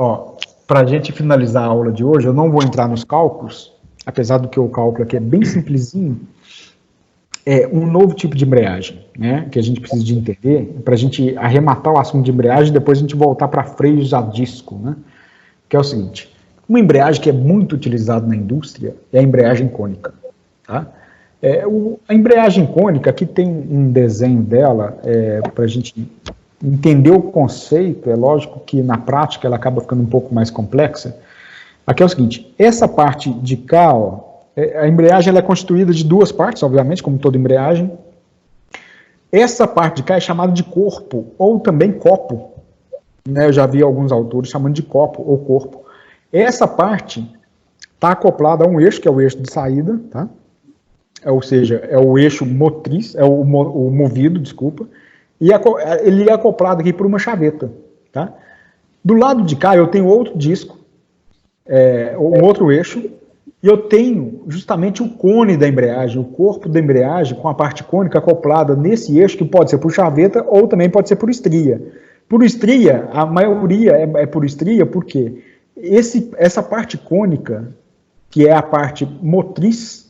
Ó, para a gente finalizar a aula de hoje, eu não vou entrar nos cálculos, apesar do que o cálculo aqui é bem simplesinho. É um novo tipo de embreagem, né, que a gente precisa de entender, para a gente arrematar o assunto de embreagem, depois a gente voltar para freios a disco, né, que é o seguinte, uma embreagem que é muito utilizada na indústria é a embreagem cônica, tá? A embreagem cônica, aqui tem um desenho dela, para a gente entender o conceito, é lógico que na prática ela acaba ficando um pouco mais complexa. Aqui é o seguinte, essa parte de cá, ó, a embreagem ela é constituída de duas partes, obviamente, como toda embreagem. Essa parte de cá é chamada de corpo, ou também copo. Né, eu já vi alguns autores chamando de copo ou corpo. Essa parte está acoplada a um eixo, que é o eixo de saída, tá? Ou seja, é o eixo motriz, é o movido, desculpa, e ele é acoplado aqui por uma chaveta, tá? Do lado de cá eu tenho outro disco, um outro eixo, e eu tenho justamente o cone da embreagem, o corpo da embreagem com a parte cônica acoplada nesse eixo, que pode ser por chaveta ou também pode ser por estria. Por estria, a maioria é por estria, porque essa parte cônica, que é a parte motriz,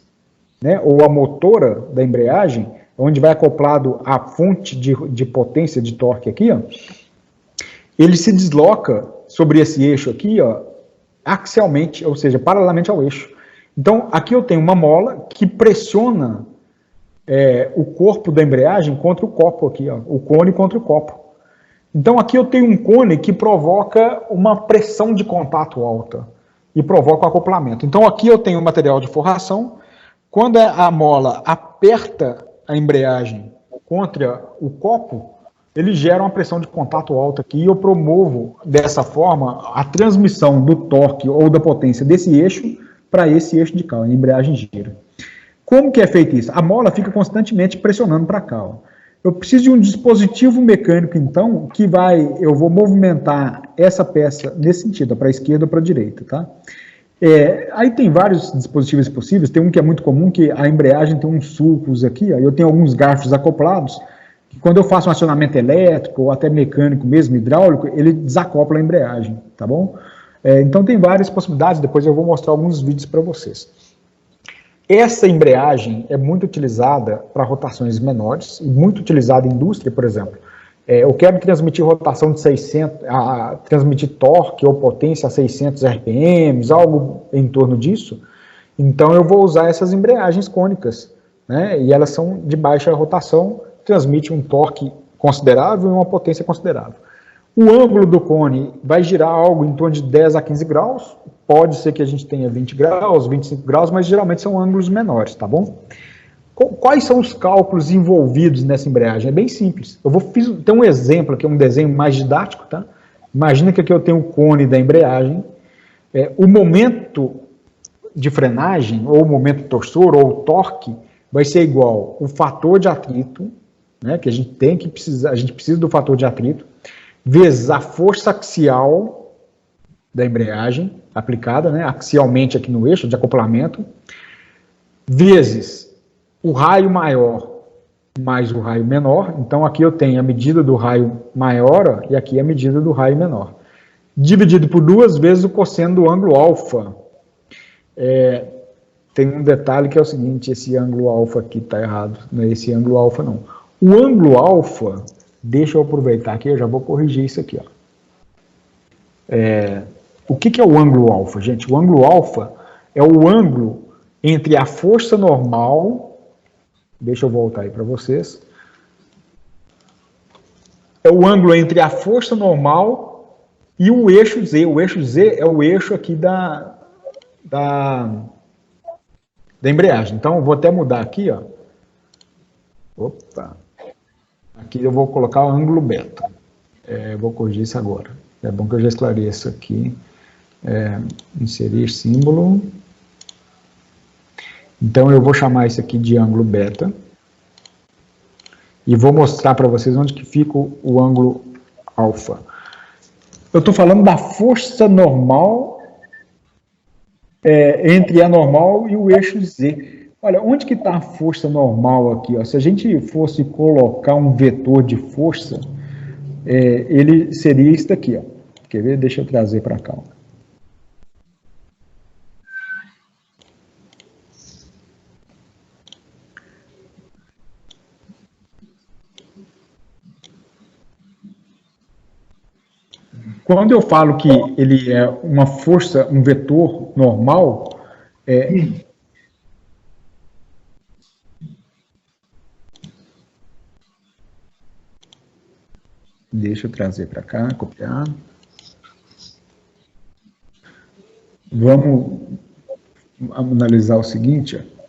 né, ou a motora da embreagem, onde vai acoplado a fonte de potência de torque aqui, ó, ele se desloca sobre esse eixo aqui, ó, axialmente, ou seja, paralelamente ao eixo. Então, aqui eu tenho uma mola que pressiona o corpo da embreagem contra o copo aqui, ó, o cone contra o copo. Então, aqui eu tenho um cone que provoca uma pressão de contato alta e provoca o acoplamento. Então, aqui eu tenho o material de forração. Quando a mola aperta a embreagem contra o copo, ele gera uma pressão de contato alta aqui e eu promovo, dessa forma, a transmissão do torque ou da potência desse eixo para esse eixo de cá, a embreagem gira. Como que é feito isso? A mola fica constantemente pressionando para cá. Ó. Eu preciso de um dispositivo mecânico, então, que eu vou movimentar essa peça nesse sentido, para a esquerda ou para a direita, tá? Aí tem vários dispositivos possíveis, tem um que é muito comum, que a embreagem tem uns sulcos aqui, ó, eu tenho alguns garfos acoplados, que quando eu faço um acionamento elétrico, ou até mecânico mesmo, hidráulico, ele desacopla a embreagem, tá bom? Então tem várias possibilidades, depois eu vou mostrar alguns vídeos para vocês. Essa embreagem é muito utilizada para rotações menores, e muito utilizada em indústria, por exemplo. Eu quero transmitir rotação de 600, transmitir torque ou potência a 600 RPM, algo em torno disso, então eu vou usar essas embreagens cônicas, né? E elas são de baixa rotação, transmite um torque considerável e uma potência considerável. O ângulo do cone vai girar algo em torno de 10 a 15 graus, pode ser que a gente tenha 20 graus, 25 graus, mas geralmente são ângulos menores, tá bom? Quais são os cálculos envolvidos nessa embreagem? É bem simples. Tem um exemplo aqui, um desenho mais didático, tá? Imagina que aqui eu tenho o cone da embreagem, o momento de frenagem, ou o momento torsor, ou o torque, vai ser igual o fator de atrito, né, que a gente precisa do fator de atrito, vezes a força axial da embreagem aplicada, né, axialmente aqui no eixo de acoplamento, vezes o raio maior mais o raio menor. Então aqui eu tenho a medida do raio maior, ó, e aqui a medida do raio menor, dividido por 2 vezes o cosseno do ângulo alfa. Tem um detalhe que é o seguinte, esse ângulo alfa aqui está errado, não é esse ângulo alfa não. O ângulo alfa, deixa eu aproveitar aqui, eu já vou corrigir isso aqui, ó. O que é o ângulo alfa, gente? O ângulo alfa é o ângulo entre a força normal, deixa eu voltar aí para vocês, é o ângulo entre a força normal e o eixo Z. O eixo Z é o eixo aqui da embreagem. Então, eu vou até mudar aqui, ó. Opa! Aqui eu vou colocar o ângulo beta. Vou corrigir isso agora. É bom que eu já esclareço aqui. Inserir símbolo. Então, eu vou chamar isso aqui de ângulo beta. E vou mostrar para vocês onde que fica o ângulo alfa. Eu estou falando da força normal entre a normal e o eixo Z. Olha, onde que está a força normal aqui? Ó? Se a gente fosse colocar um vetor de força, ele seria isso daqui. Ó. Quer ver? Deixa eu trazer para cá. Quando eu falo que ele é uma força, um vetor normal, deixa eu trazer para cá, copiar. Vamos analisar o seguinte, ó.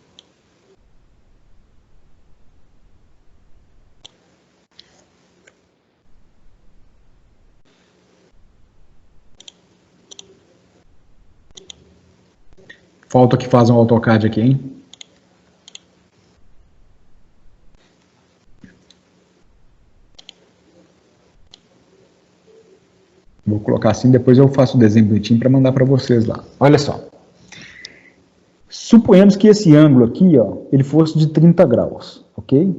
Falta que faz um AutoCAD aqui, hein? Vou colocar assim, depois eu faço o desenho bonitinho para mandar para vocês lá. Olha só. Suponhamos que esse ângulo aqui, ó, ele fosse de 30 graus, ok?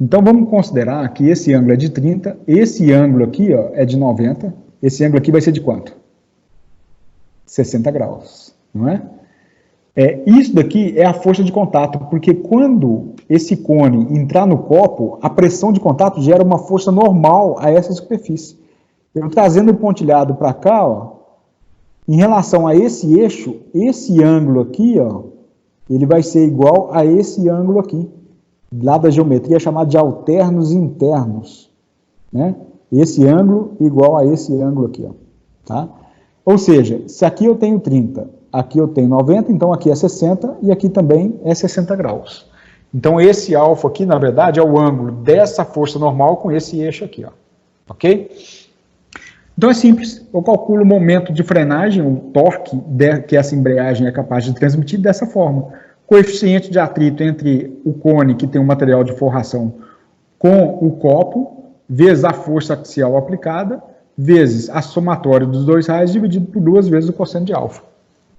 Então vamos considerar que esse ângulo é de 30, esse ângulo aqui, ó, é de 90, esse ângulo aqui vai ser de quanto? 60 graus, não é? Isso daqui é a força de contato, porque quando esse cone entrar no copo, a pressão de contato gera uma força normal a essa superfície. Eu trazendo o pontilhado para cá, ó, em relação a esse eixo, esse ângulo aqui, ó, ele vai ser igual a esse ângulo aqui, lá da geometria chamado de alternos internos, né? Esse ângulo igual a esse ângulo aqui, ó, tá? Ou seja, se aqui eu tenho 30, aqui eu tenho 90, então aqui é 60 e aqui também é 60 graus. Então esse alfa aqui, na verdade, é o ângulo dessa força normal com esse eixo aqui, ó, ok? Então é simples, eu calculo o momento de frenagem, o torque que essa embreagem é capaz de transmitir dessa forma. Coeficiente de atrito entre o cone, que tem um material de forração, com o copo, vezes a força axial aplicada, vezes a somatória dos dois raios, dividido por 2 vezes o cosseno de alfa.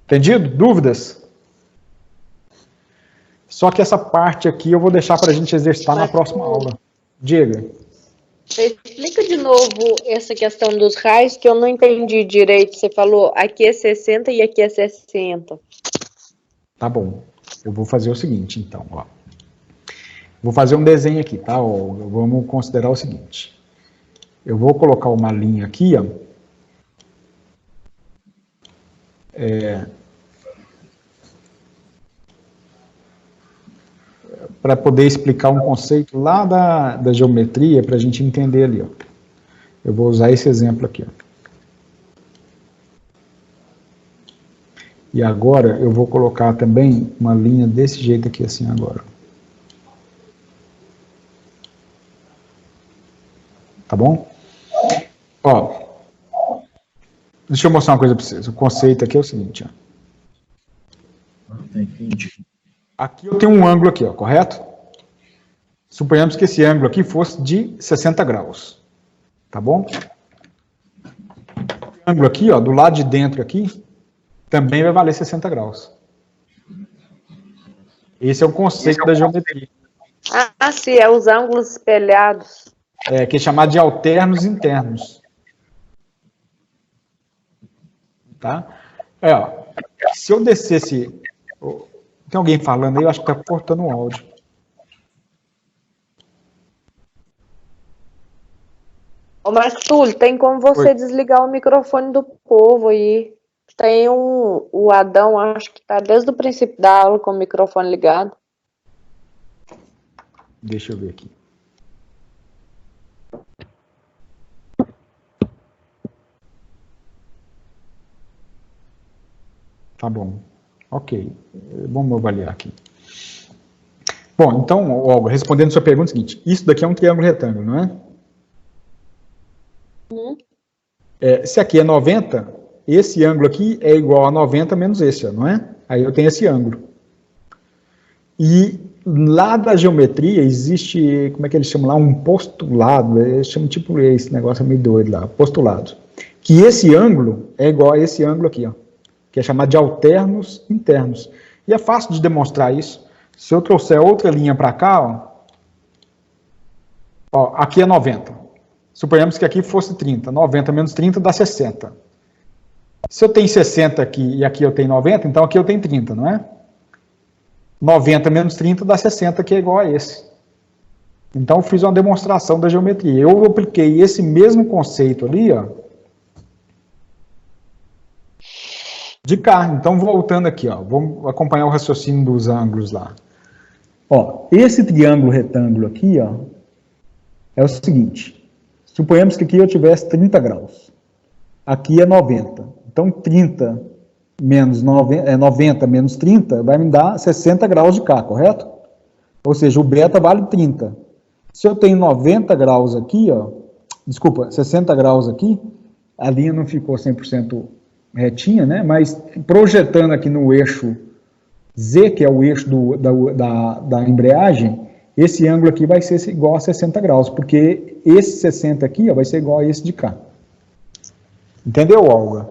Entendido? Dúvidas? Só que essa parte aqui eu vou deixar para a gente exercitar na próxima aula. Diga. Você explica de novo essa questão dos raios, que eu não entendi direito. Você falou aqui é 60 e aqui é 60. Tá bom. Eu vou fazer o seguinte, então, ó. Vou fazer um desenho aqui, tá? Ó, vamos considerar o seguinte. Eu vou colocar uma linha aqui, ó. Para poder explicar um conceito lá da geometria, para a gente entender ali, ó. Eu vou usar esse exemplo aqui, ó. E agora eu vou colocar também uma linha desse jeito aqui, assim, agora. Tá bom? Ó, deixa eu mostrar uma coisa para vocês. O conceito aqui é o seguinte, ó. Aqui eu tenho um ângulo aqui, ó, correto? Suponhamos que esse ângulo aqui fosse de 60 graus. Tá bom? O ângulo aqui, ó, do lado de dentro aqui, também vai valer 60 graus. Esse é o conceito da geometria. Ah, sim, é os ângulos espelhados. Que é chamado de alternos internos. Tá? Ó, se eu descesse... Tem alguém falando aí? Eu acho que está cortando o áudio. Ô, mas, Túlio, tem como você desligar o microfone do povo aí? Tem o Adão, acho que está desde o princípio da aula com o microfone ligado. Deixa eu ver aqui. Tá bom. Ok. Vamos avaliar aqui. Bom, então, Olga, respondendo a sua pergunta, é o seguinte. Isso daqui é um triângulo retângulo, não é? Se aqui é 90, esse ângulo aqui é igual a 90 menos esse, não é? Aí eu tenho esse ângulo. E lá da geometria existe, como é que eles chamam lá? Um postulado, eles chamam tipo esse negócio é meio doido lá, postulado. Que esse ângulo é igual a esse ângulo aqui, ó, que é chamado de alternos internos. E é fácil de demonstrar isso. Se eu trouxer outra linha para cá, ó, aqui é 90. Suponhamos que aqui fosse 30. 90 menos 30 dá 60. Se eu tenho 60 aqui e aqui eu tenho 90, então aqui eu tenho 30, não é? 90 menos 30 dá 60, que é igual a esse. Então eu fiz uma demonstração da geometria. Eu apliquei esse mesmo conceito ali, ó, de cá. Então, voltando aqui, ó, vamos acompanhar o raciocínio dos ângulos lá. Ó, esse triângulo retângulo aqui, ó, é o seguinte. Suponhamos que aqui eu tivesse 30 graus. Aqui é 90. Então, 30 menos 90 menos 30 vai me dar 60 graus de cá, correto? Ou seja, o beta vale 30. Se eu tenho 90 graus aqui, ó, desculpa, 60 graus aqui, a linha não ficou 100% retinha, né? Mas projetando aqui no eixo Z, que é o eixo da embreagem, esse ângulo aqui vai ser igual a 60 graus, porque esse 60 aqui, ó, vai ser igual a esse de cá. Entendeu, Olga?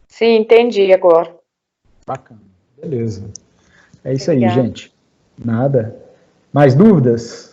Sim, entendi agora. Bacana. Beleza. É isso Obrigada. aí, gente. Nada. Mais dúvidas?